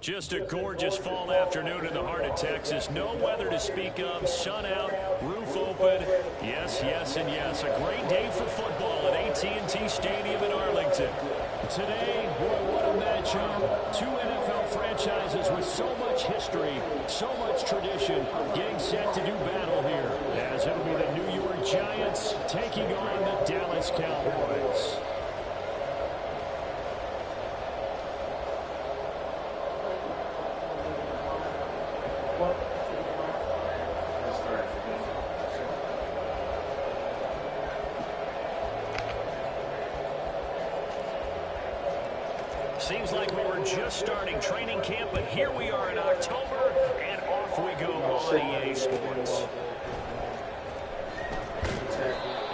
Just a gorgeous fall afternoon in the heart of Texas. No weather to speak of. Sun out, roof open. Yes, yes, and yes. A great day for football at AT&T Stadium in Arlington. Today, what a matchup. Two NFL franchises with so much history, so much tradition, getting set to do battle here. As it'll be the New York Giants taking on the Dallas Cowboys. Seems like we were just starting training camp, but here we are in October, and off we go on EA Sports.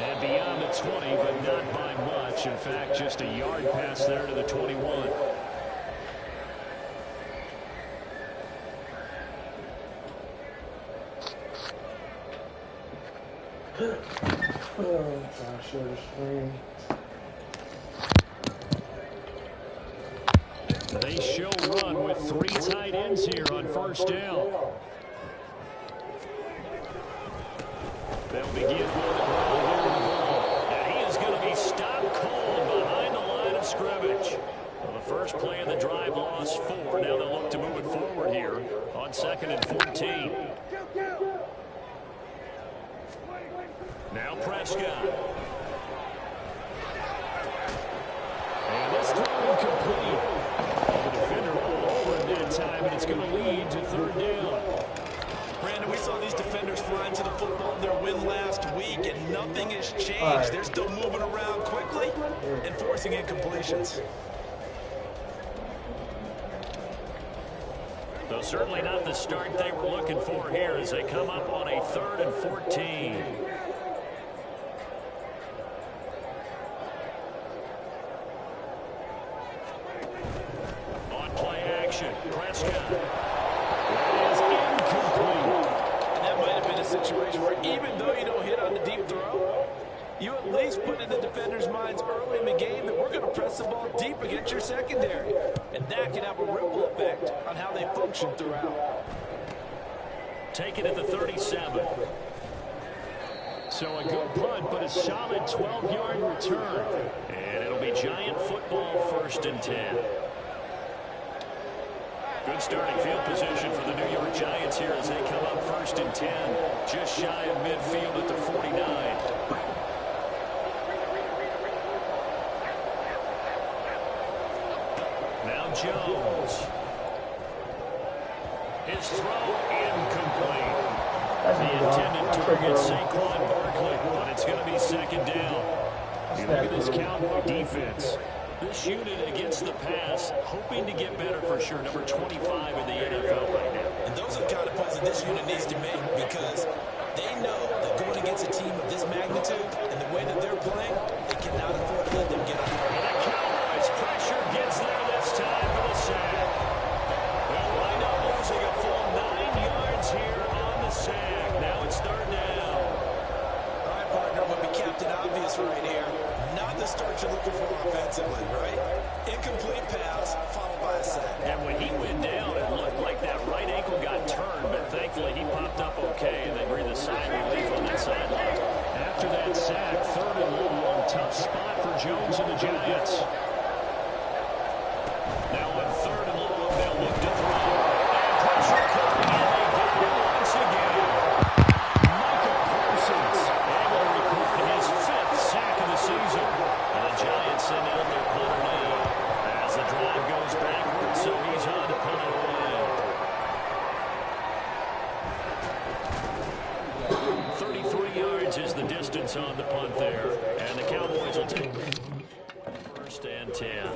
And beyond the 20, but not by much. In fact, just a yard pass there to the 21. Oh, gosh, short screen. They show run with three tight ends here on first down. They'll begin with the ball here in the ball. And he is going to be stopped cold behind the line of scrimmage. Well, the first play of the drive lost 4. Now they'll look to move it forward here on 2nd and 14. Now Prescott. And this throw incomplete. The defender all over him that time, and it's going to lead to 3rd down. Brandon, we saw these defenders flying to the football in their win last week, and nothing has changed. They're still moving around quickly and forcing incompletions. Though certainly not the start they were looking for here as they come up on a 3rd and 14. Prescott. That is incomplete. And that might have been a situation where even though you don't hit on the deep throw, you at least put in the defenders' minds early in the game that we're going to press the ball deep against your secondary. And that can have a ripple effect on how they function throughout. Take it at the 37. So a good punt, but a solid 12-yard return. And it'll be Giant football 1st and 10. Good starting field position for the New York Giants here as they come up 1st and 10. Just shy of midfield at the 49. Now Jones. His throw incomplete. The intended target, Saquon Barkley, but it's going to be 2nd down. You look at this Cowboy defense. This unit against the pass, hoping to get better for sure. Number 25 in the NFL right now. And those are the kind of plays that this unit needs to make because they know that going against a team of this magnitude and the way that they're playing, they cannot afford to let them get on. And the Cowboys pressure gets there this time for the sack. Well, wind up losing a full 9 yards here on the sack. Now it's 3rd down. All right, partner, would be Captain Obvious right here. Not the start you're looking for offensively, right? Incomplete pass, followed by a sack. And when he went down, it looked like that right ankle got turned, but thankfully he popped up okay, and they breathed a sigh of relief on that sideline. After that sack, 3rd and long, tough spot for Jones and the Giants. Now on 3rd and long, they'll look to throw. And pressure coming, and they get it once again. Michael Parsons able to record his 5th sack of the season. And the Giants send out their punter now. As the drive goes backwards, so he's on to punt it away. 33 yards is the distance on the punt there. And the Cowboys will take 1st and 10.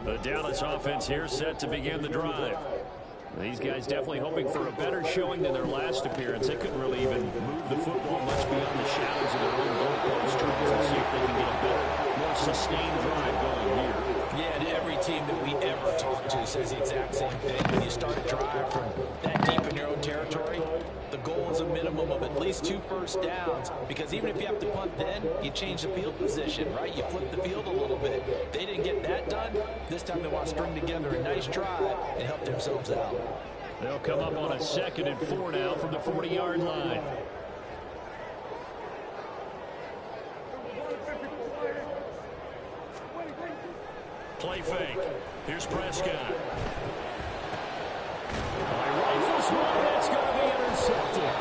The Dallas offense here set to begin the drive. These guys definitely hoping for a better showing than their last appearance. They couldn't really even move the football much beyond the shadows of their own goalpost. Let's see if they can get a better, more sustained drive going here. Yeah, and every team that we ever talk to says the exact same thing. When you start a drive from that deep in your own territory, the goal is a minimum of at least 2 first downs, because even if you have to punt then, you change the field position, right? You flip the field a little bit. They didn't get that done. This time they want to string together a nice drive and help themselves out. They'll come up on a 2nd and 4 now from the 40-yard line. Play fake. Here's Prescott. Rifles one. That's going to be intercepted.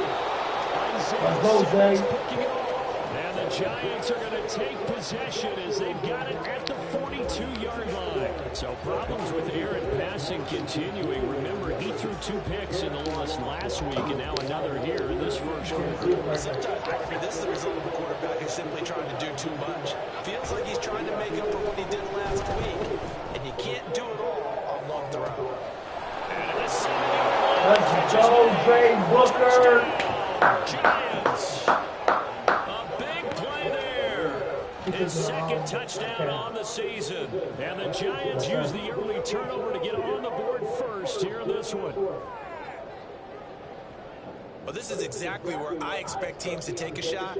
Let's go, Zay. And the Giants are going to take possession as they've got it at the 42-yard line. So problems with Aaron passing continuing. Remember, he threw 2 picks in the loss last week, and now another here in this first quarter. Sometimes I wonder this is the result of a quarterback who's simply trying to do too much. Feels like he's trying to make up for what he did last week, and you can't do it all on one throw. And the 70-yard line. Let's go, Trey Booker. Giants. A big play there. His 2nd touchdown on the season. And the Giants use the early turnover to get on the board first here in this one. Well, this is exactly where I expect teams to take a shot.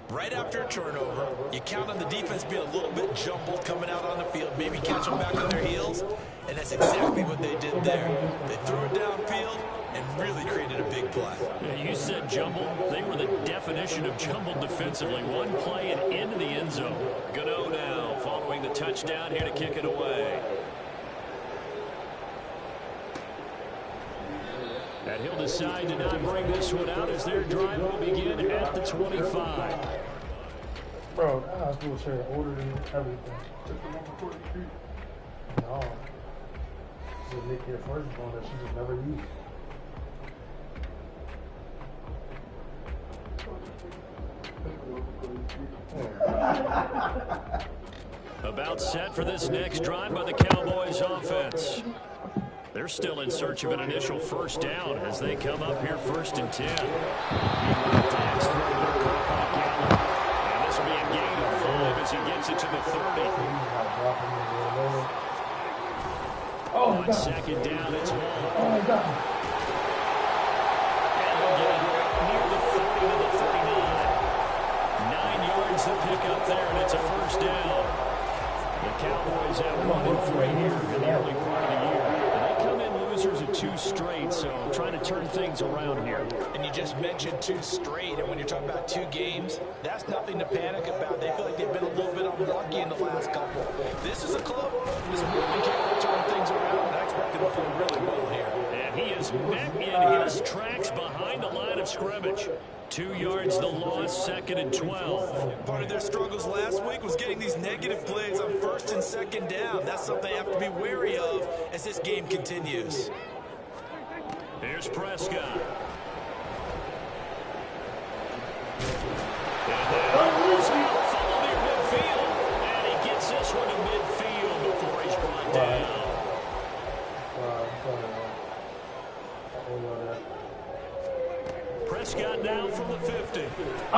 Right after a turnover, you count on the defense being a little bit jumbled coming out on the field, maybe catch them back on their heels, and that's exactly what they did there. They threw it downfield and really created a big play. Yeah, you said jumbled. They were the definition of jumbled defensively. One play and into the end zone. Gano now following the touchdown here to kick it away. And he'll decide to not bring this one out as their drive will begin at the 25. Bro, that high school shirt older than everything. No. This is Nick here first one that she just never used. About set for this next drive by the Cowboys offense. They're still in search of an initial first down as they come up here 1st and 10. Dax throwing their quarterback Gallup. And this will be a gain of 5 as he gets it to the 30. On 2nd down, it's Hall. Oh my God. And they'll get it near the 40 to the 39. 9 yards to pick up there, and it's a first down. The Cowboys have 1 and 3 here in the early part of the year. And they come in losers of 2 straight, so trying to turn things around here. And you just mentioned 2 straight, and when you're talking about 2 games, that's nothing to panic about. They feel like they've been a little bit unlucky in the last couple. This is a club that's really capable of turning things around, and I expect them to play really well here. And he is met in his tracks behind the line of scrimmage. 2 yards the loss, 2nd and 12. Part of their struggles last week was getting these negative plays on 1st and 2nd down. That's something they have to be wary of as this game continues. Here's Prescott. Follow near midfield. And he gets this one to midfield before he's brought down. Prescott now from the 50. I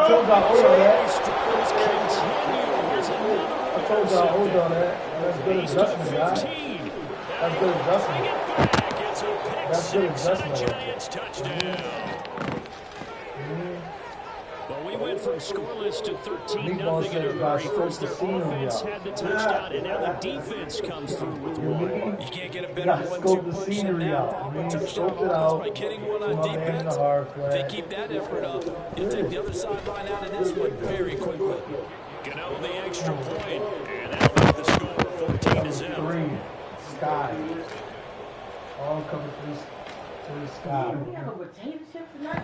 told y'all hold on that. Struggles continue. Here's another. I told y'all hold on that. That's good adjustment, guys. That's good adjustment. It's a pick That's good 6 and a adjustment. Giants touchdown. Well, we went from scoreless to 13-0 in a hurry. First, the offense had the touchdown, and now the defense comes through with 1. You can't get a better 1-2 punch than that. Follow a touchdown offense by getting one on defense. If they keep that effort up, you'll take the other sideline out of this one very quickly. Gano the extra point, and that'll make the score 14-0. 3. Sky. All coming through the sky. We have a potato chip tonight.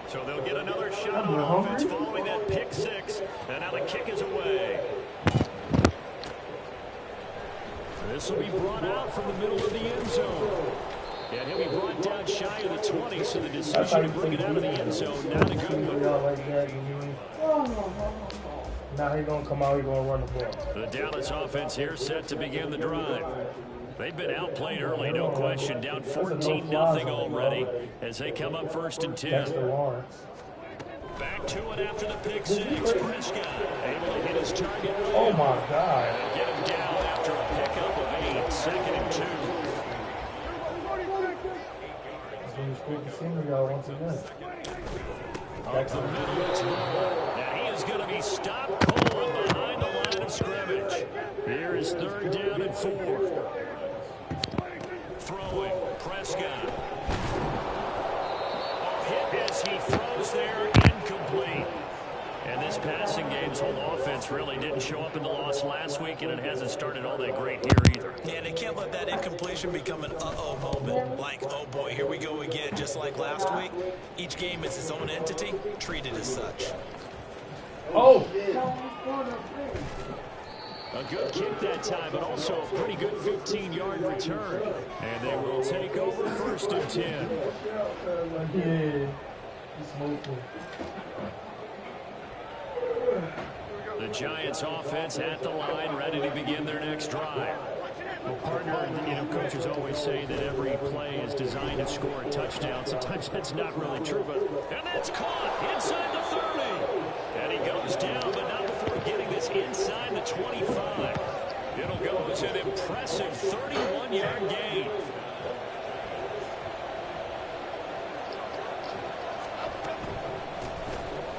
So they'll get another shot on offense following that pick 6, and now the kick is away. This will be brought out from the middle of the end zone. And he'll be brought down shy of the 20, so the decision to bring it out of the end zone, not a good one. Now he's going to come out, he's going to run the ball. The Dallas offense here set to begin the drive. They've been outplayed early, no question. Down 14-0 already as they come up 1st and 10. Back to it after the pick six. Prescott able to hit his target. Oh, my God. And get him down after a pickup of 8. 2nd and 2. Up the middle, it's Moore. And he is going to be stopped cold behind the line of scrimmage. Here is 3rd down and 4. Throwing, Prescott. Hit as he throws there, incomplete. And this passing game's whole offense really didn't show up in the loss last week, and it hasn't started all that great here either. Yeah, they can't let that incompletion become an uh-oh moment. Like, oh boy, here we go again. Just like last week, each game is its own entity, treated as such. Oh! A good kick that time, but also a pretty good 15-yard return. And they will take over 1st and 10. The Giants offense at the line, ready to begin their next drive. Well, partner, coaches always say that every play is designed to score a touchdown. Sometimes that's not really true, and that's caught inside the 30. And he goes down, but not before getting this inside the 25. It'll go as an impressive 31-yard gain.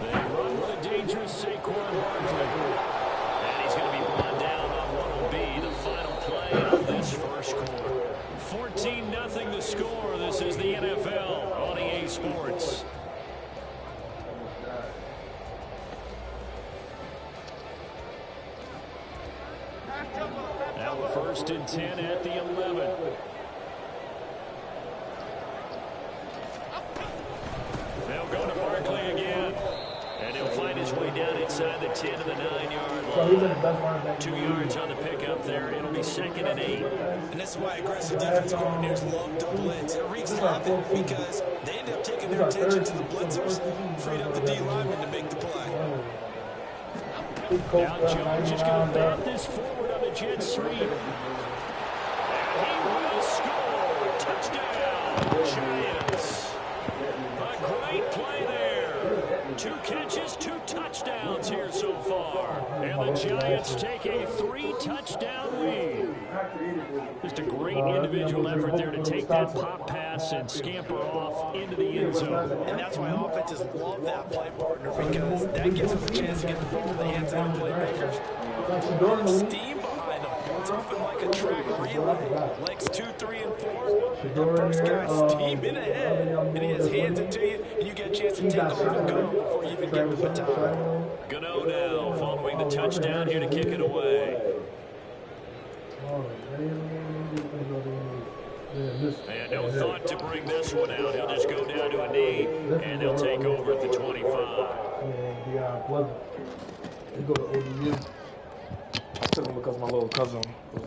They run with a dangerous Saquon Barkley. And he's going to be brought down on what will be the final play of this first quarter. 14-0 the score. This is the NFL on EA Sports. Now 1st and 10 at the 11. They'll go to Barkley again. And he'll find his way down inside the 10 to the 9-yard line. 2 yards on the pickup there. It'll be 2nd and 8. And this is why aggressive defensive coordinators love to blitz. The Reeks love it because they end up taking their attention to the blitzers, freed up the D lineman to make the play. Now Jones is going to bat this forward on the jet sweep. And he will score. Touchdown, Giants. A great play there. 2 catches, 2 touchdowns here so far. And the Giants take a 3-touchdown lead. Just a great individual effort there to take that pop pass and scamper off into the end zone. And that's why offenses love that play, partner, because that gives them a chance to get the ball in the hands of the playmakers. Steam behind them. It's open like a track relay. Legs 2, 3, and 4. The first guy steaming ahead, and he has hands it to you, and you get a chance to take off and go before you even get the baton. Gano now following the touchdown here to kick it away. And no thought to bring this one out. He'll just go down to a knee, and they'll take over at the 25. Go to ODU. I took him because my little cousin was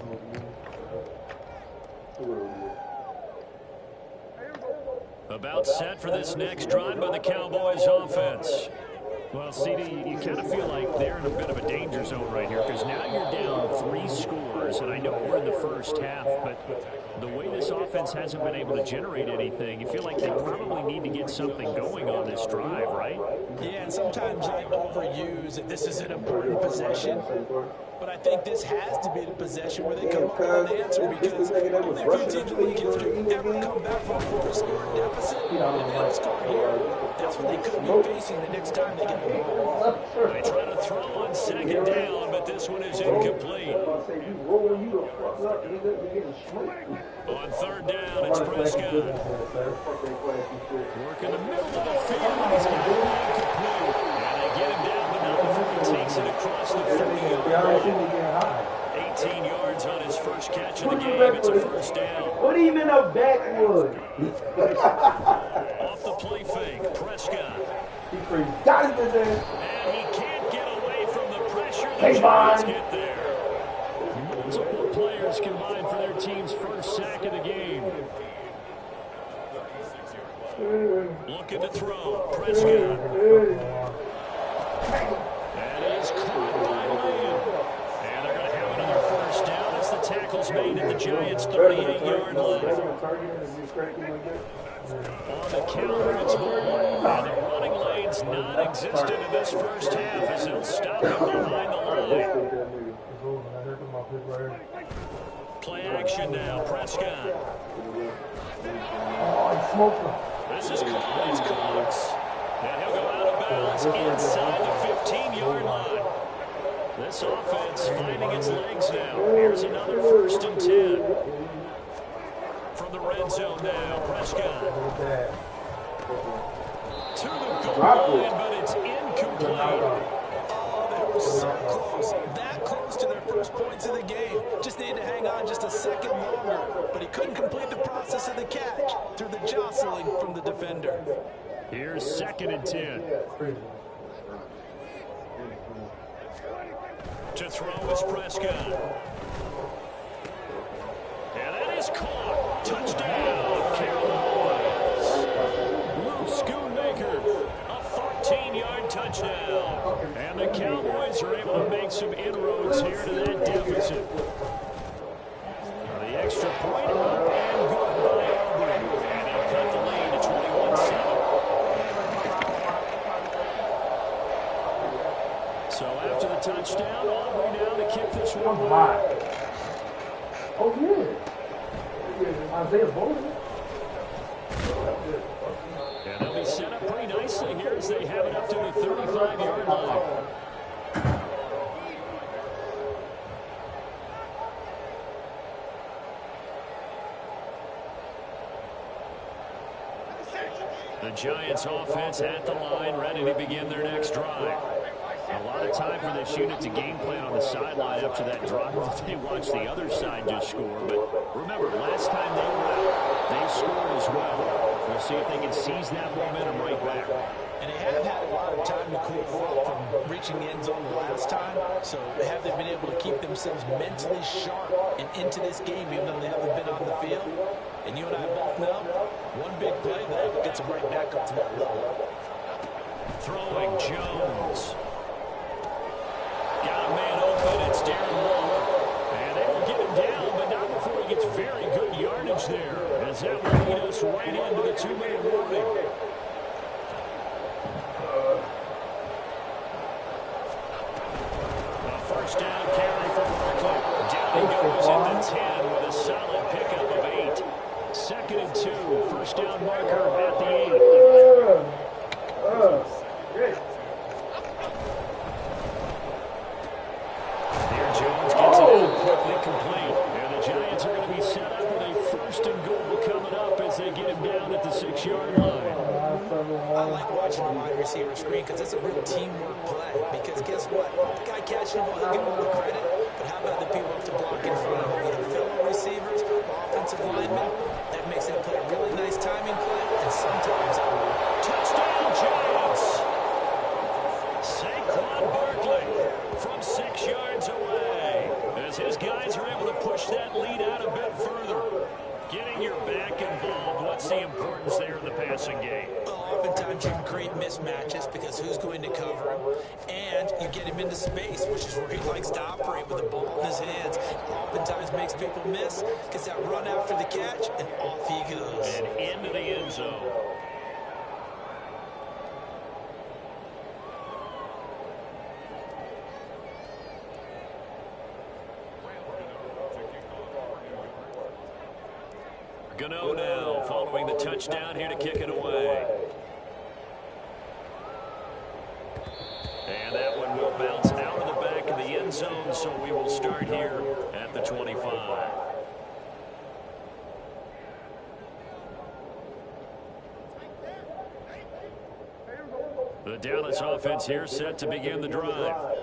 About set for this next drive by the Cowboys offense. Well, CD, you kind of feel like they're in a bit of a danger zone right here because now you're down 3 scores, and I know we're in the first half, but the way this offense hasn't been able to generate anything, you feel like they probably need to get something going on this drive, right? Yeah, and sometimes I overuse that this is an important possession, but I think this has to be the possession where they come up with an answer because only a few teams in the league have ever come back from a 4-score deficit. If they don't score here, that's what they could be facing the next time they get the ball. They try to throw on 2nd down, but this one is incomplete. On 3rd down, it's Prescott. Working the middle of the field, and he's going to be incomplete. And they get him down, but not before he takes it across the 40-yard line. 18 yards on his first catch of the game. It's a 1st down. What even a backwood? Off the play fake, Prescott. He got his ass. And he can't get away from the pressure. The Giants get there. Multiple players combined for their team's first sack of the game. Looking to throw. Prescott. That is caught by Lamb. And they're going to have another first down as the tackle's made at the Giants' 38-yard line. On the counter, it's Moore. And the running lane's non-existent in this first half as he'll stop him behind the line. Play action now. Prescott. This is Cox. And he'll go out of bounds inside the 15-yard line. This offense finding its legs now. Here's another 1st and 10. From the red zone now, Prescott. To the goal line, but it's incomplete. Oh, they were so close. That close to their first points of the game. Just needed to hang on just a second longer. But he couldn't complete the process of the catch through the jostling from the defender. Here's 2nd and 10. To throw is Prescott. And that is caught. Touchdown, Cowboys. Luke Schoonmaker, a 14-yard touchdown. And the Cowboys are able to make some inroads here to that deficit. The extra point up and good by Auburn. And they'll cut the lead to 21-7. So after the touchdown, Aubrey now to kick this one away. Oh, yeah. Isaiah Bowman. And they'll be set up pretty nicely here as they have it up to the 35-yard line. The Giants offense at the line, ready to begin their next drive. A lot of time for this unit to game plan on the sideline after that drive. They watch the other side just score. But remember, last time they were out, they scored as well. We'll see if they can seize that momentum right back. And they have had a lot of time to cool off from reaching the end zone the last time. So have they been able to keep themselves mentally sharp and into this game even though they haven't been on the field? And you and I both know, one big play that gets them right back up to that level. Throwing Jones. Got a man open. It's Darren Waller. And they will get him down, but not before he gets very good yardage there. As that will lead us right into the 2-minute warning. A first down carry for Barkley. Down he goes at the 10 with a solid pickup of 8. 2nd and 2. First down marker at the 8. Jones gets it out quickly complete. And the Giants are going to be set up with a 1st and goal coming up as they get him down at the 6-yard line. I like watching the wide receiver screen because it's a real teamwork play. Because guess what? The guy catching the ball, he'll give him all the credit. But how about the people up to block in front of him? Either fellow receivers or offensive linemen. That makes that play a really nice timing play. And sometimes touchdown Giants! Saquon Barkley from 6 yards away. As his guys are able to push that lead out a bit further. Getting your back involved, what's the importance there in the passing game? Well, oftentimes you can create mismatches because who's going to cover him, and you get him into space, which is where he likes to operate with the ball in his hands. Oftentimes makes people miss, gets that run after the catch, and off he goes. And into the end zone. Gano now following the touchdown here to kick it away. And that one will bounce out of the back of the end zone, so we will start here at the 25. The Dallas offense here set to begin the drive.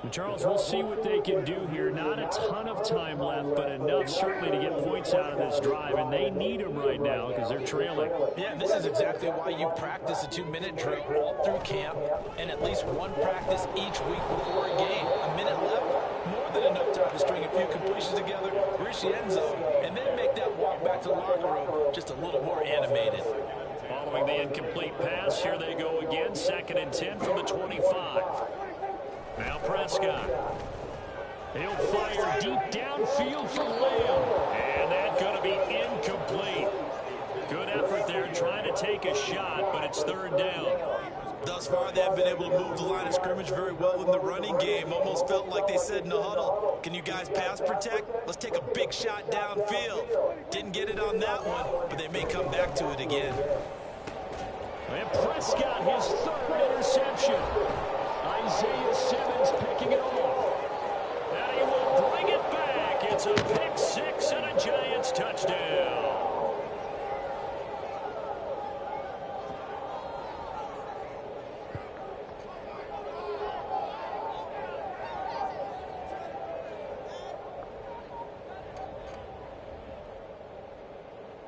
And Charles, we'll see what they can do here. Not a ton of time left, but enough certainly to get points out of this drive, and they need them right now because they're trailing. Yeah, this is exactly why you practice a 2-minute drill all through camp and at least one practice each week before a game. A minute left, more than enough time to string a few completions together, reach the end zone, and then make that walk back to the locker room just a little more animated. Following the incomplete pass, here they go again. 2nd and 10 from the 25. Now Prescott. He'll fire deep downfield for Lamb. And that's going to be incomplete. Good effort there trying to take a shot, but it's 3rd down. Thus far, they haven't been able to move the line of scrimmage very well in the running game. Almost felt like they said in the huddle, can you guys pass protect? Let's take a big shot downfield. Didn't get it on that one, but they may come back to it again. And Prescott, his 3rd interception. Isaiah Simmons picking it off. And he will bring it back. It's a pick 6 and a Giants touchdown.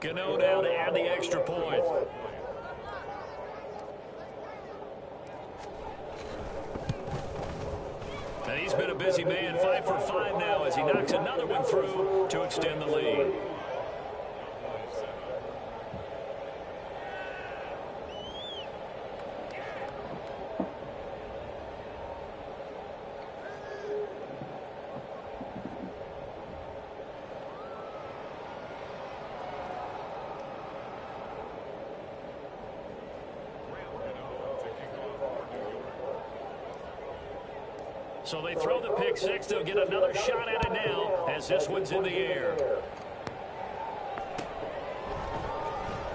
Gano now to add the extra point. And he's been a busy man, 5 for 5 now as he knocks another one through to extend the lead. So they throw the pick 6. They'll get another shot at it now as this one's in the air.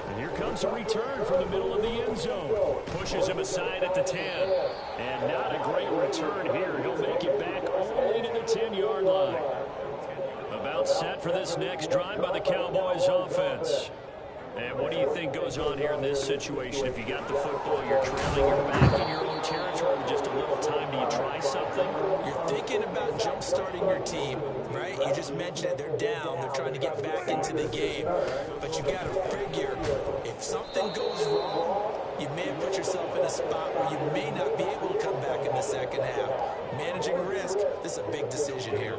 And here comes a return from the middle of the end zone. Pushes him aside at the 10. And not a great return here. He'll make it back only to the 10-yard line. About set for this next drive by the Cowboys offense. And what do you think goes on here in this situation? If you got the football, you're trailing, you're back in your own territory with just a little time. Do you try something? You're thinking about jump-starting your team, right? You just mentioned it. They're down. They're trying to get back into the game. But you got to figure, if something goes wrong, you may have put yourself in a spot where you may not be able to come back in the second half. Managing risk, this is a big decision here.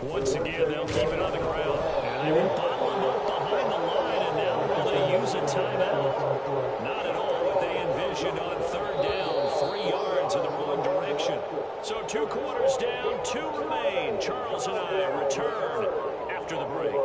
Once again, they'll keep it on the ground. And they will bottle him up behind the line. And now will they use a timeout? Not at all what they envisioned on 3rd down. 3 yards in the wrong direction. So 2 quarters down, 2 remain. Charles and I return after the break.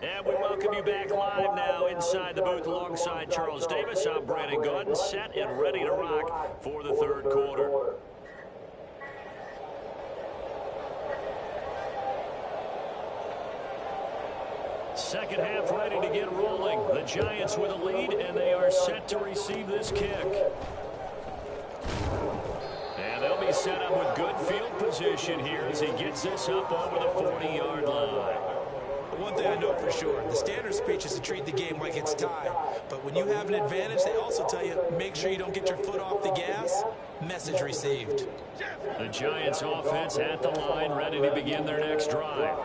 And we welcome you back live now inside the booth alongside Charles Davis. I'm Brandon Gordon, set and ready to rock for the 3rd quarter. Second half ready to get rolling. The Giants with a lead, and they are set to receive this kick. And they'll be set up with good field position here as he gets this up over the 40-yard line. One thing I know for sure, the standard speech is to treat the game like it's tied. But when you have an advantage, they also tell you, make sure you don't get your foot off the gas. Message received. The Giants offense at the line, ready to begin their next drive.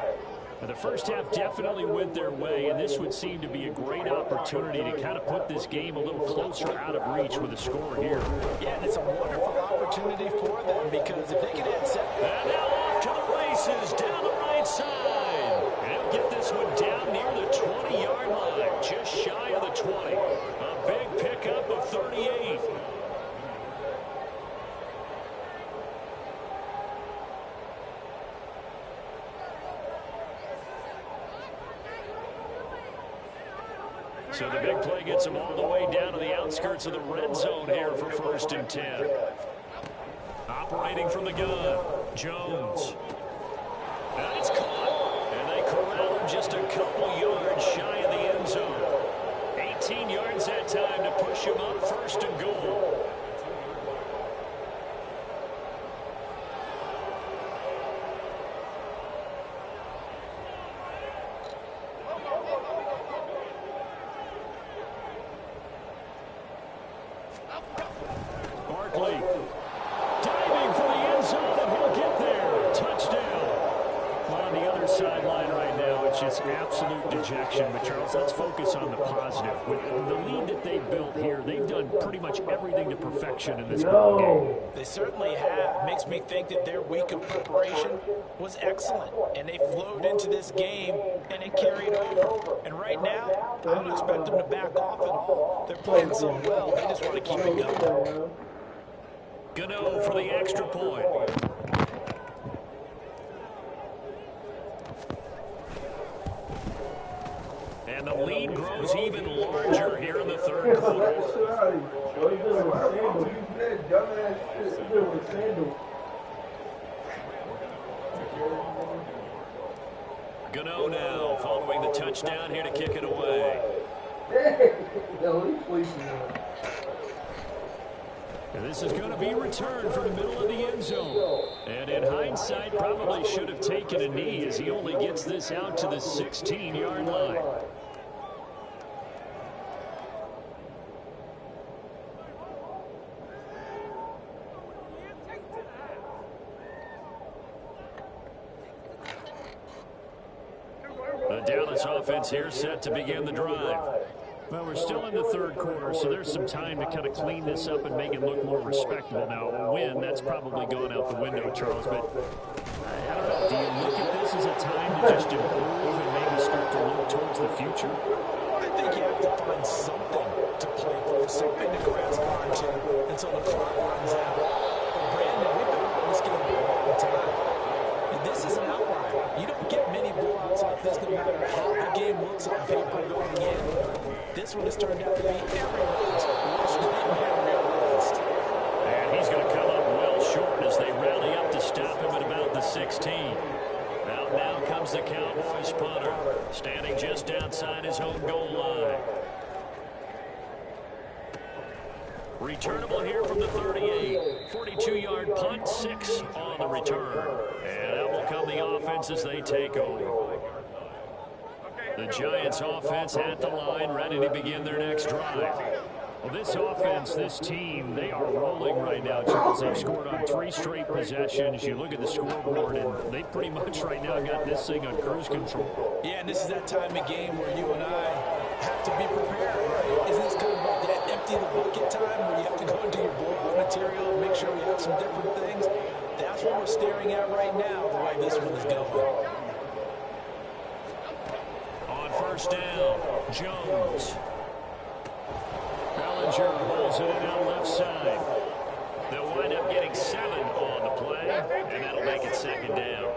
The first half definitely went their way, and this would seem to be a great opportunity to kind of put this game a little closer out of reach with a score here. Yeah, and it's a wonderful opportunity for them because if they can add set. And now off to the races down the right side. And he'll get this one down near the 20-yard line, just shy of the 20. A big pickup of 38. So the big play gets them all the way down to the outskirts of the red zone here for 1st and 10. Operating from the gun, Jones. And it's caught. And they corral him just a couple yards shy of the end zone. 18 yards that time to push him up 1st and goal. Barkley. Diving for the end zone, and he'll get there. Touchdown. Well, on the other sideline right now, it's just absolute dejection. But, Charles, let's focus on the positive. With the lead that they've built here, they've done pretty much everything to perfection in this ball game. They certainly have. Makes me think that their week of preparation was excellent. And they flowed into this game, and it carried over. And right now, I don't expect them to back off at all. They're playing so well, they just want to keep it going. Gano for the extra point. And the lead grows even larger here in the third quarter. Gano now following the touchdown here to kick it away. And this is going to be returned from the middle of the end zone. And in hindsight, probably should have taken a knee as he only gets this out to the 16-yard line. The Dallas offense here set to begin the drive. Well, we're still in the third quarter, so there's some time to kind of clean this up and make it look more respectable. Now, a win, that's probably going out the window, Charles, but I don't know. Do you look at this as a time to just improve and maybe start to look towards the future? I think you have to find something to play for, something to grasp onto until the clock runs out. But, Brandon, we've been on this game for a long time. And this is an outlier. You don't get many blowouts like this no matter how the game looks on paper going in. This one has turned out to be everyone's worst nightmare realized. And he's going to come up well short as they rally up to stop him at about the 16. Out now comes the Cowboys punter, standing just outside his own goal line. Returnable here from the 38. 42-yard punt, 6 on the return. And out will come the offense as they take over. The Giants offense at the line, ready to begin their next drive. Well, this offense, this team, they are rolling right now, Charles. They've scored on 3 straight possessions. You look at the scoreboard, and they pretty much right now got this thing on cruise control. Yeah, and this is that time of game where you and I have to be prepared, right? Isn't this kind of about that empty the bucket time where you have to go into your blowout material and make sure we have some different things? That's what we're staring at right now, the way this one is going. First down, Jones. Bellinger holds it in on left side. They'll wind up getting 7 on the play, and that'll make it second down.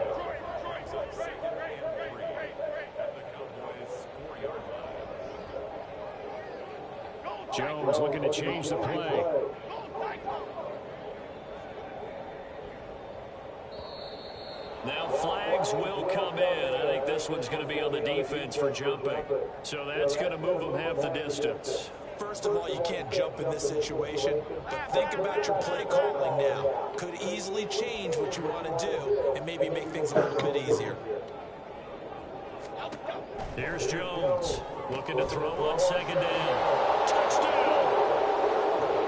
Jones looking to change the play. Now flags will come in. I think this one's going to be on the defense for jumping. So that's going to move them half the distance. First of all, you can't jump in this situation, but think about your play calling now. Could easily change what you want to do and maybe make things a little bit easier. Here's Jones looking to throw on second down. Touchdown!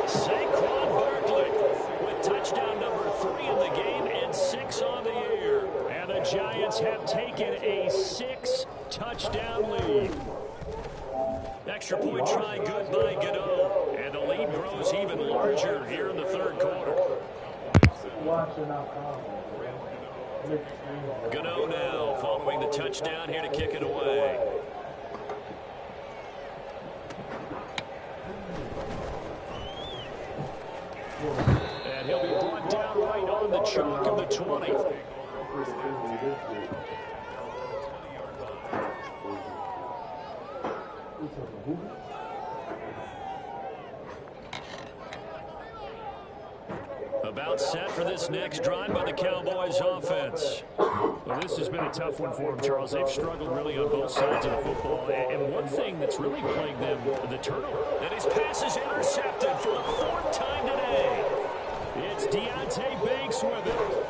Saquon Barkley with touchdown number 3 in the game and 6 on the year. And the Giants have taken a 6-touchdown lead. Extra point try good by Gano. And the lead grows even larger here in the third quarter. Gano now following the touchdown here to kick it away. And he'll be brought down right on the chalk of the 20. About set for this next drive by the Cowboys offense. Well, this has been a tough one for them, Charles. They've struggled really on both sides of the football. And one thing that's really plagued them, the turnover. And his pass is intercepted for the 4th time today. It's Deontay Banks with it.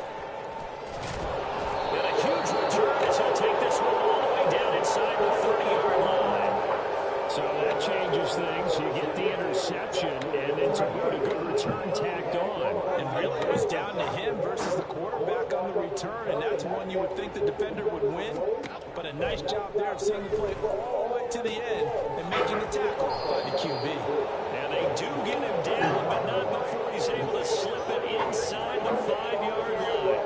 And a huge return as he'll take this one all the way down inside the 30-yard line. So that chain changes things. You get the interception, and then to boot, a good return tacked on. And really, it was down to him versus the quarterback on the return, and that's one you would think the defender would win. But a nice job there of seeing the play all the way to the end and making the tackle by the QB. And they do get him down, but not before he's able to slip it inside the 5-yard line.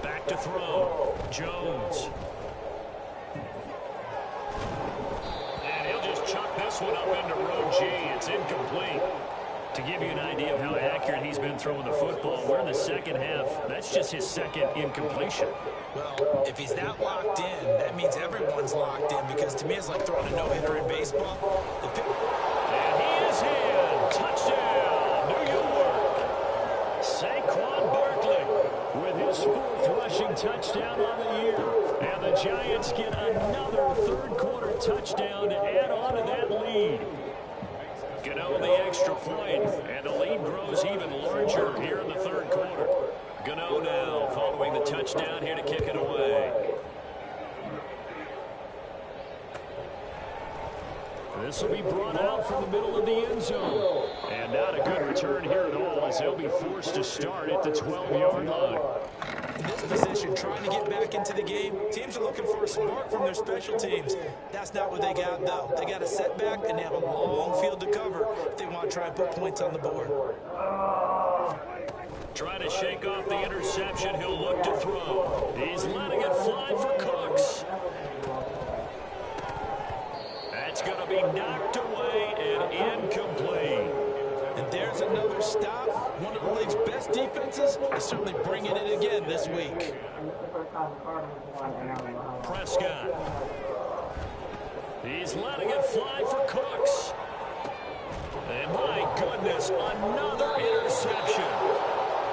Back to throw. Jones. And he'll just chuck this one up into row G. It's incomplete. To give you an idea of how accurate he's been throwing the football, we're in the second half. That's just his second incompletion. Well, if he's that locked in, that means everyone's locked in, because to me it's like throwing a no-hitter in baseball. And he is in. Touchdown, New York. Saquon Barkley with his 4th rushing touchdown on the year. And the Giants get another third-quarter touchdown to add on to that lead. Gano the extra point, and the lead grows even larger here in the third quarter. Gano now following the touchdown here to kick it away. This will be brought out from the middle of the end zone. And not a good return here at all, as they'll be forced to start at the 12-yard line. In this position, trying to get back into the game, teams are looking for a spark from their special teams. That's not what they got, though. They got a setback, and they have a long field to cover if they want to try and put points on the board. Trying to shake off the interception. He'll look to throw. He's letting it fly for Cooks. That's going to be knocked away and incomplete. And there's another stop. One of the league's best defenses is certainly bringing it again this week. Prescott. He's letting it fly for Cooks. And my goodness, another interception.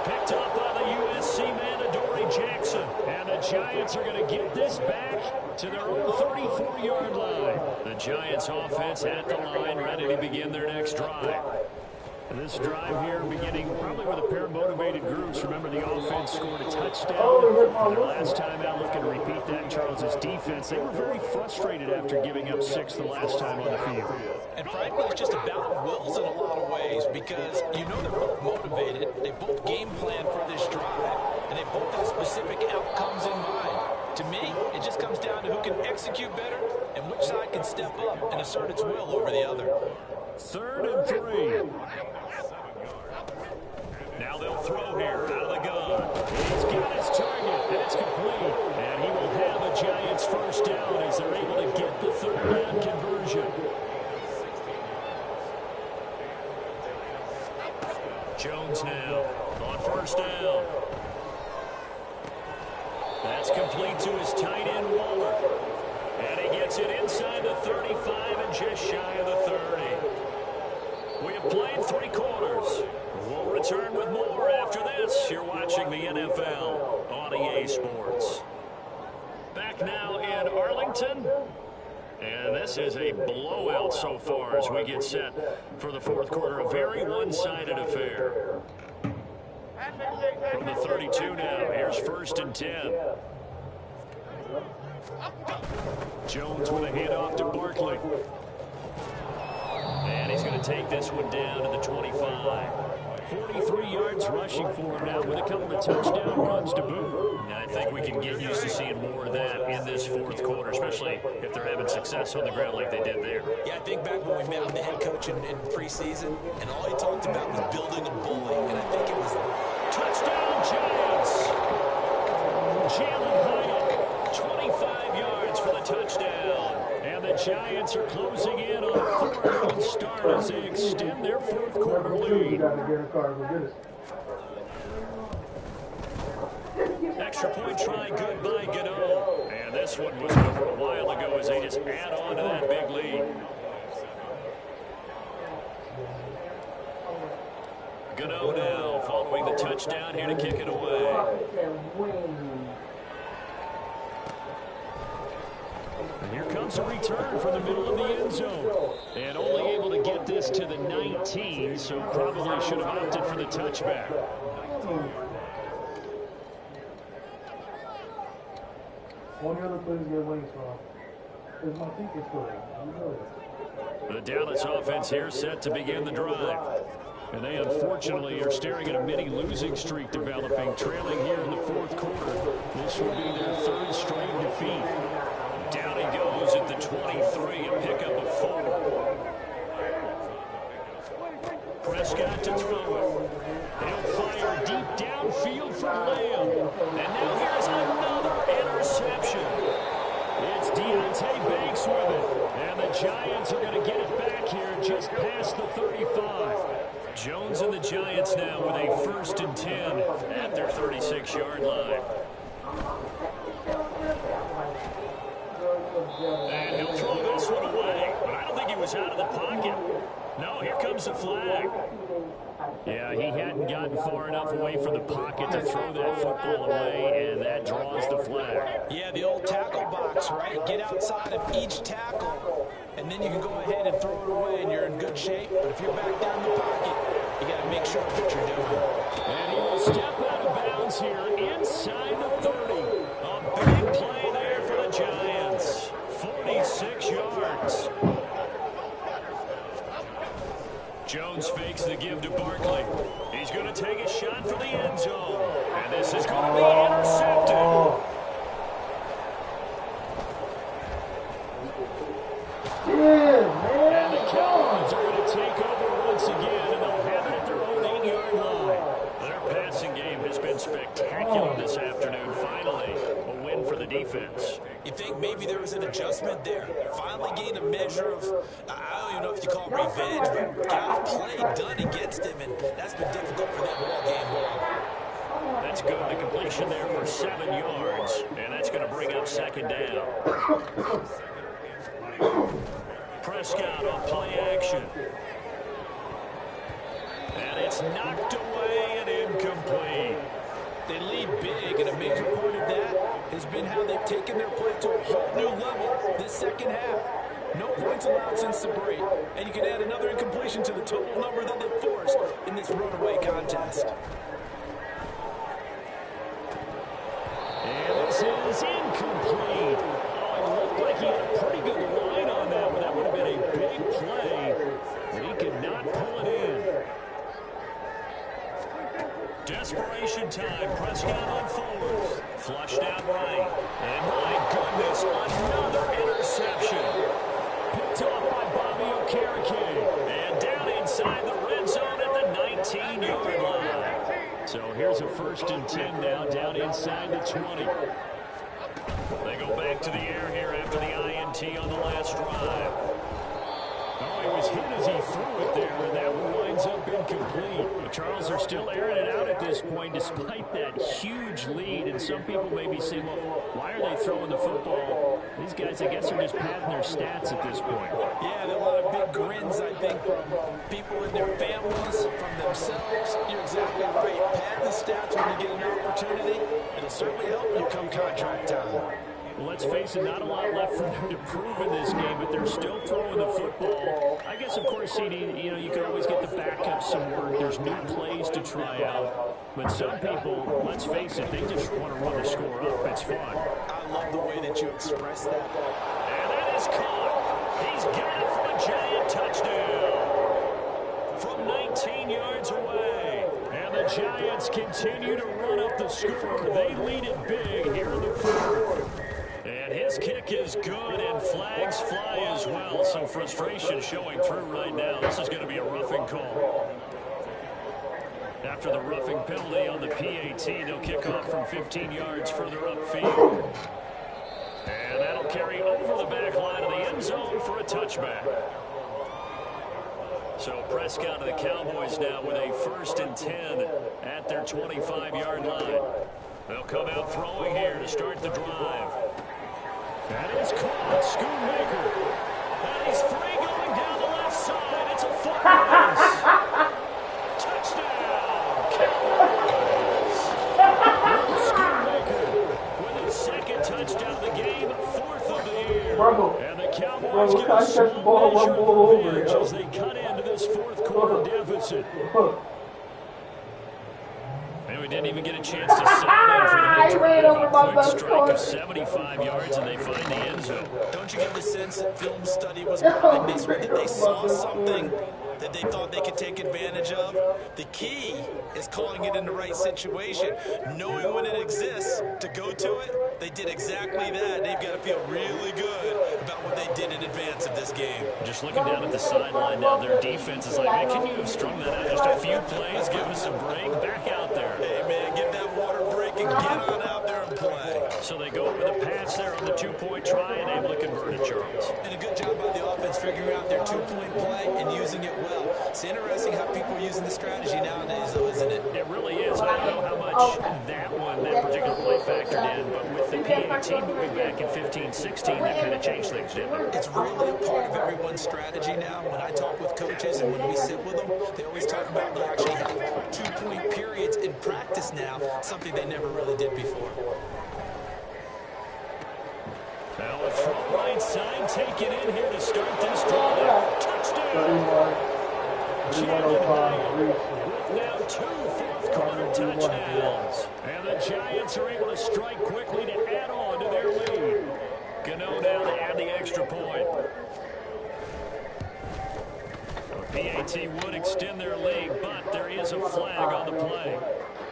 Picked up by the USC man, Adoree Jackson. And the Giants are going to get this back to their own 34-yard line. The Giants offense at the line, ready to begin their next drive. This drive here beginning probably with a pair of motivated groups. Remember, the offense scored a touchdown. Their last time out, looking to repeat that in Charles's defense. They were very frustrated after giving up 6 the last time on the field. And frankly, it's just a battle of wills in a lot of ways, because you know they're both motivated. They both game plan for this drive, and they both have specific outcomes in mind. To me, it just comes down to who can execute better and which side can step up and assert its will over the other. 3rd and 3. Now they'll throw here out of the gun. He's got his target, and it's complete. And he will have a Giants first down as they're able to get the 3rd down conversion. Jones now on 1st down. That's complete to his tight end, Waller. And he gets it inside the 35 and just shy of the 30. We have played 3 quarters. We'll return with more after this. You're watching the NFL on EA Sports. Back now in Arlington. And this is a blowout so far as we get set for the 4th quarter. A very one-sided affair. From the 32 now, here's 1st and 10. Jones with a handoff to Barkley. And he's going to take this one down to the 25. 43 yards rushing for him now with a couple of touchdown runs to boot. And I think we can get used to seeing more of that in this 4th quarter, especially if they're having success on the ground like they did there. Yeah, I think back when we met with the head coach in preseason, and all he talked about was building a bully, and I think it was touchdown Giants. Jalen Hyatt, 25 yards for the touchdown. And the Giants are closing in on a 4-1 start as they extend their 4th quarter lead. Extra point try good by Gano. And this one was over a while ago as they just add on to that big lead. Gano now following the touchdown here to kick it away. And here comes a return from the middle of the end zone. And only able to get this to the 19, so probably should have opted for the touchback. Only other place to get wings from is my ticket store. You know it. The Dallas offense here set to begin the drive. And they unfortunately are staring at a mini losing streak developing, trailing here in the fourth quarter. This will be their third straight defeat. Down he goes at the 23, a pickup of 4. Prescott to throw it. He'll fire deep downfield for Lamb. And now here's another interception. It's Deontay Banks with it. And the Giants are going to get it back here just past the 35. Jones and the Giants now with a 1st and 10 at their 36-yard line. And he'll throw this one away, but I don't think he was out of the pocket. No, here comes the flag. Yeah, he hadn't gotten far enough away from the pocket to throw that football away, and that draws the flag. Yeah, the old tackle box, right? Get outside of each tackle, and then you can go ahead and throw it away, and you're in good shape. But if you're back down in the pocket, you got to make sure what you're doing. And he will step out of bounds here inside the 30. A big play there for the Giants. 46 yards. Jones fakes the give to Barkley. He's going to take a shot for the end zone. And this is going to be intercepted. And the Cowboys are going to take over once again, and they'll have it at their own 8-yard line. Their passing game has been spectacular this afternoon. Finally, a win for the defense. You think maybe there was an adjustment there? Finally gained a measure of, I don't even know if you call it revenge, but got a play done against him, and that's been difficult for them all game long. That's good. The completion there for 7 yards, and that's going to bring up 2nd down. Prescott on play action. And it's knocked away and incomplete. They lead big, and a major part of that has been how they've taken their play to a whole new level this second half. No points allowed since the break, and you can add another incompletion to the total number that they've forced in this runaway contest. And this is incomplete. Oh, it looked like he had a pretty good line on that, but that would have been a big play. But he could not pull it in. Desperation time. Prescott on 4th. Flushed out right. And my goodness, another interception. Picked off by Bobby Okereke. And down inside the red zone at the 19-yard line. So here's a 1st and 10 now, down inside the 20. They go back to the air here after the INT on the last drive. Oh, he was hit as he threw it there, and that one winds up incomplete. But Charles, are still airing it out at this point despite that huge lead. And some people may be saying, well, why are they throwing the football? These guys, I guess, are just padding their stats at this point. Yeah, there are a lot of big grins, I think, from people and their families, from themselves. You're exactly right. Pad the stats when you get an opportunity. It'll certainly help you come contract time. Well, let's face it, not a lot left for them to prove in this game, but they're still throwing the football. I guess, of course, CD, you can always get the backup some work. There's new plays to try out. But some people, let's face it, they just want to run the score up. It's fun. I love the way that you express that. And that is caught. He's got it for a Giant touchdown. From 19 yards away. And the Giants continue to run up the score. They lead it big here in the 4th. And his kick is good, and flags fly as well. Some frustration showing through right now. This is going to be a roughing call. After the roughing penalty on the PAT, they'll kick off from 15 yards further upfield. And that'll carry over the back line of the end zone for a touchback. So Prescott of the Cowboys now with a 1st and 10 at their 25-yard line. They'll come out throwing here to start the drive. That is caught. Schoonmaker. And he's free going down the left side. It's a foot race. Touchdown, Cowboys. Schoonmaker with his 2nd touchdown of the game, 4th of the year. And the Cowboys get a small measure of revenge as they cut into this 4th quarter deficit. And we didn't even get a chance to settle in for the He ran over my quick best strike player. of 75 yards, and they find the end zone. Don't you get the sense that film study was behind this one, that they saw something that they thought they could take advantage of? The key is calling it in the right situation, knowing when it exists to go to it. They did exactly that. They've got to feel really good about what they did in advance of this game. Just looking down at the sideline now, their defense is like, man, can you have strung that out just a few plays, give us a break, back out there. Hey, man, get that water break and get on out there and play. So they go over the pass there on the two-point try and able to convert it, Charles. And a good job by the offense figuring out their two-point play and using it well. It's interesting how people are using the strategy nowadays, though, isn't it? It really is. I don't know how much that particular play factored in, but with the PAT moving back in 15-16, that kind of changed things, didn't it? It's really a part of everyone's strategy now. When I talk with coaches and when we sit with them, they always talk about they actually have two-point periods in practice now, something they never really did before. Now a throw right side, taken in here to start this drive. Touchdown! Now 2 fourth-quarter touchdowns. And the Giants are able to strike quickly to add on to their lead. Gano now to add the extra point. PAT would extend their lead, but there is a flag on the play.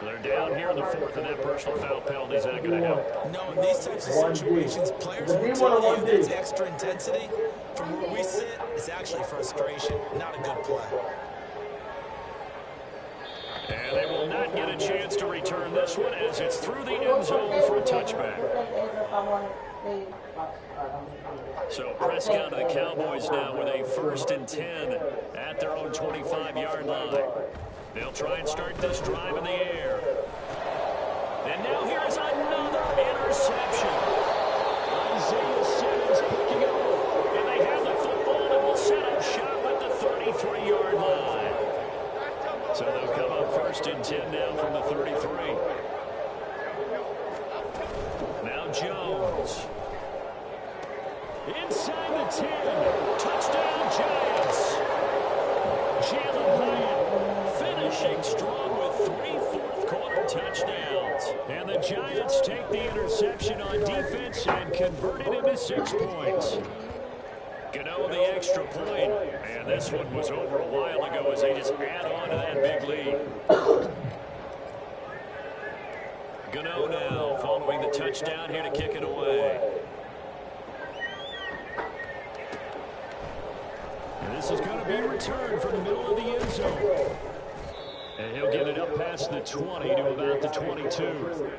They're down here in the fourth, and that personal foul penalty is not going to help. No, in these types of situations, players will tell you that's extra intensity. From where we sit, it's actually frustration, not a good play. And they will not get a chance to return this one as it's through the end zone for a touchback. So Prescott to the Cowboys now with a 1st and 10 at their own 25-yard line. They'll try and start this drive in the air. And now here's another interception. Isaiah Simmons picking it up. And they have the football and will set up shop at the 33-yard line. So they'll come up 1st and 10 now from the 33. Now Jones. Inside the 10. Touchdown Giants. Jalen Hyatt finishing strong with 3 fourth-quarter touchdowns. And the Giants take the interception on defense and convert it into 6 points. Gano the extra point. And this one was over a while ago as they just add on to that big lead. Gano now following the touchdown here to kick it away. And this is going to be a return from the middle of the end zone. And he'll get it up past the 20 to about the 22.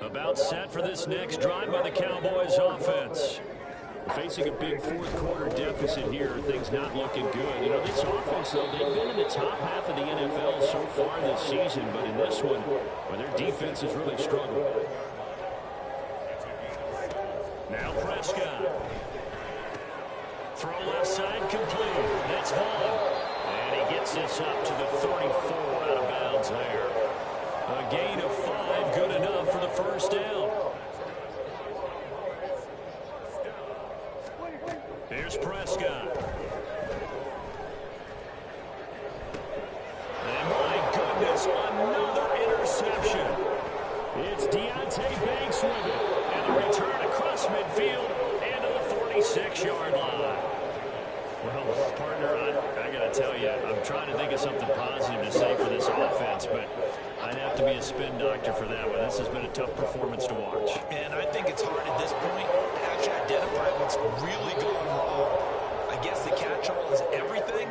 About set for this next drive by the Cowboys offense. Facing a big fourth-quarter deficit here, things not looking good. You know, this offense, though, they've been in the top half of the NFL so far this season, but in this one, well, their defense has really struggled. Now Prescott. Throw left side complete. That's Vaughn. And he gets this up to the 34 out of bounds there. A gain of 5, good enough for the first down. Here's Prescott. And my goodness, another interception. It's Deontay Banks with it. And the return across midfield and to the 46-yard line. Well, partner, I got to tell you, I'm trying to think of something positive to say for this offense, but I'd have to be a spin doctor for that one. This has been a tough performance to watch. And I think it's hard at this point to actually identify what's really gone wrong. I guess the catch-all is everything.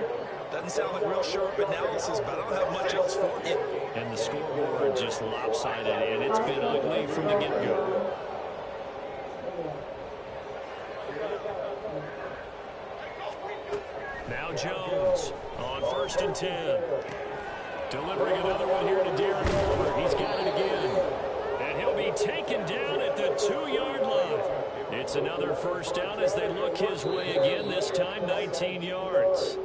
Doesn't sound like real sharp analysis, but I don't have much else for you. And the scoreboard just lopsided, and it's been ugly from the get-go. Now Jones on 1st and 10. Delivering another one here to Darren Waller. He's got it again. And he'll be taken down at the 2-yard line. It's another first down as they look his way again, this time 19 yards.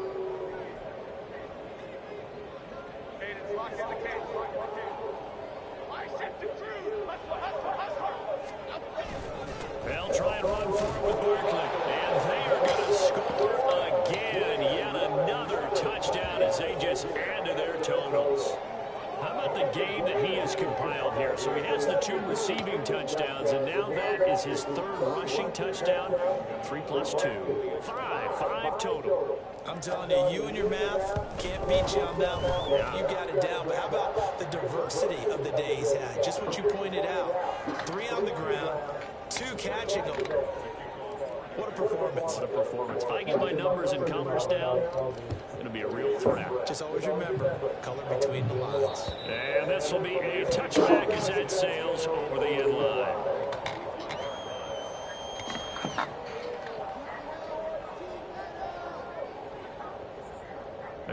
They'll try and run for it with Barkley. And compiled here. So he has the 2 receiving touchdowns, and now that is his 3rd rushing touchdown. 3 plus 2. 5 total. I'm telling you, you and your math can't beat you on that one. You got it down. But how about the diversity of the day he's had? Just what you pointed out. 3 on the ground, 2 catching them. What a performance. What a performance. If I get my numbers and colors down, it'll be a real threat. Just always remember, color between the lines. And this will be a touchback as that sails over the end line.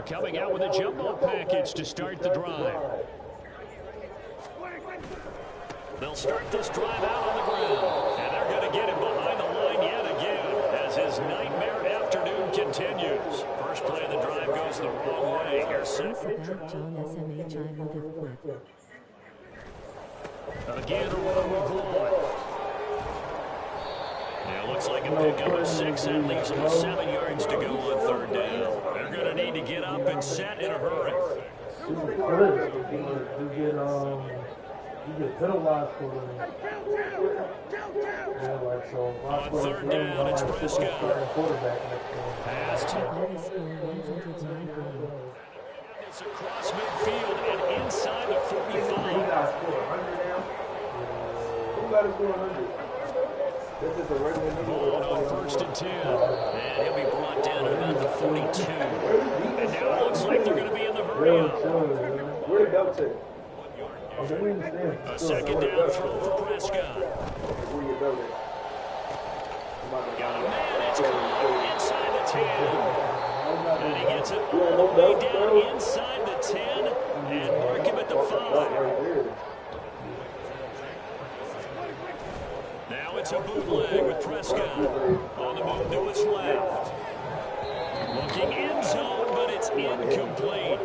Coming out with a jumbo package to start the drive. They'll start this drive out on the ground. And they're going to get him behind the line yet again as his nightmare afternoon continues. First play of the drive goes the wrong way. Here's GiantsSZN3 again, a run with Vaughn. Yeah, looks like a pickup of 6. That leaves them with 7 yards to go on 3rd down. They're going to need to get up and set in a hurry. You get penalized for the on 3rd down, it's Prescott. Pass to it's across midfield and inside the 45. Who got to score 100? This is a regular Vaughn on 1st and 10. And he'll be brought down at about the 42. And now it looks like they're going to be in the hurry up. Where'd it go to? A 2nd down throw for Prescott. Got a man, it's caught inside the 10. And he gets it all the way down inside the 10 and mark him at the 5. Now it's a bootleg with Prescott on the move to his left. Looking end zone, but it's incomplete.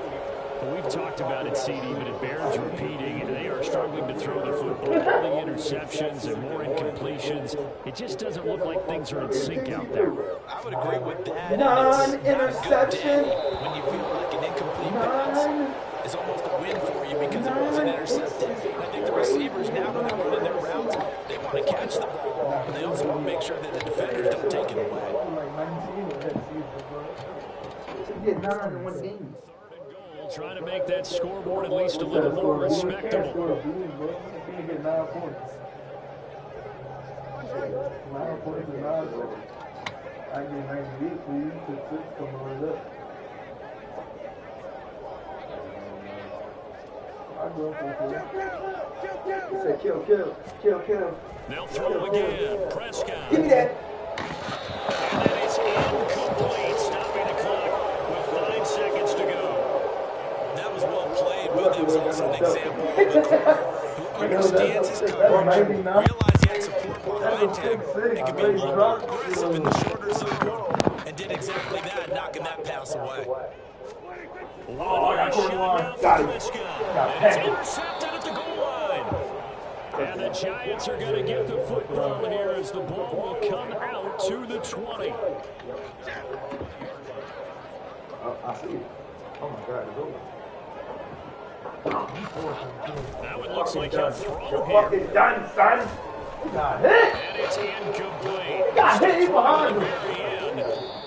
We've talked about it, CD, but it bears repeating. They are struggling to throw the football. All the interceptions and more incompletions. It just doesn't look like things are in sync out there. I would agree with that. Non-interception. When you feel like an incomplete pass is almost a win for you because it wasn't intercepted. I think the receivers now, when they're running their routes, they want to catch the ball, but they also want to make sure that the defenders don't take it away. Get 9 in one game. Trying to make that scoreboard at least a little more respectable. You get 9 points. 9 points is 9 points. I get 98 for you to 6 coming up. I go for it. Say kill. They'll throw again. Prescott. Give me that. And that is incomplete, stopping the clock with 5 seconds to go. That was well played, but that was also an example of a corner who understands his coverage, realized he had support behind him, and could be a little more aggressive in the shorter zone, and did exactly that, knocking that pass away. One-way shot now for Prescott. And it's intercepted at the goal line. And the Giants are going to get the football here as the ball will come out to the 20. I see it. Oh my God, it's over. Now it looks like a throw here. Fucking done, son. Got hit. And it's incomplete. Got hit At behind the him. very end.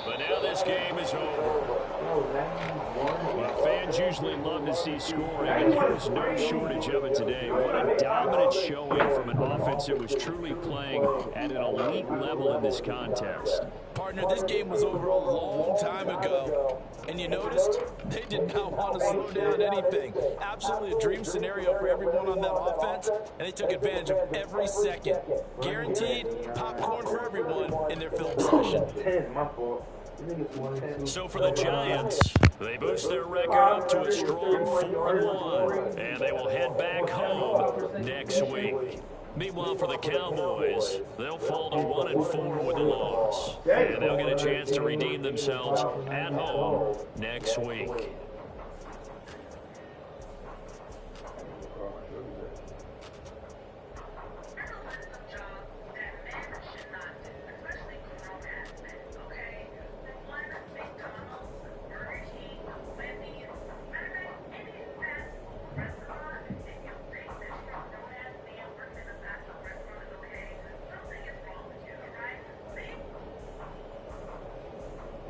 But now this game is over. Well, fans usually love to see scoring, and there's no shortage of it today. What a dominant showing from an offense that was truly playing at an elite level in this contest. Partner, this game was over a long time ago, and you noticed they did not want to slow down anything. Absolutely a dream scenario for everyone on that offense, and they took advantage of every second. Guaranteed popcorn for everyone in their film session. 10, my fault. So for the Giants, they boost their record up to a strong 4-1, and they will head back home next week. Meanwhile, for the Cowboys, they'll fall to 1-4 with a loss, and they'll get a chance to redeem themselves at home next week.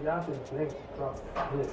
Y'all just jinxed. Fuck this.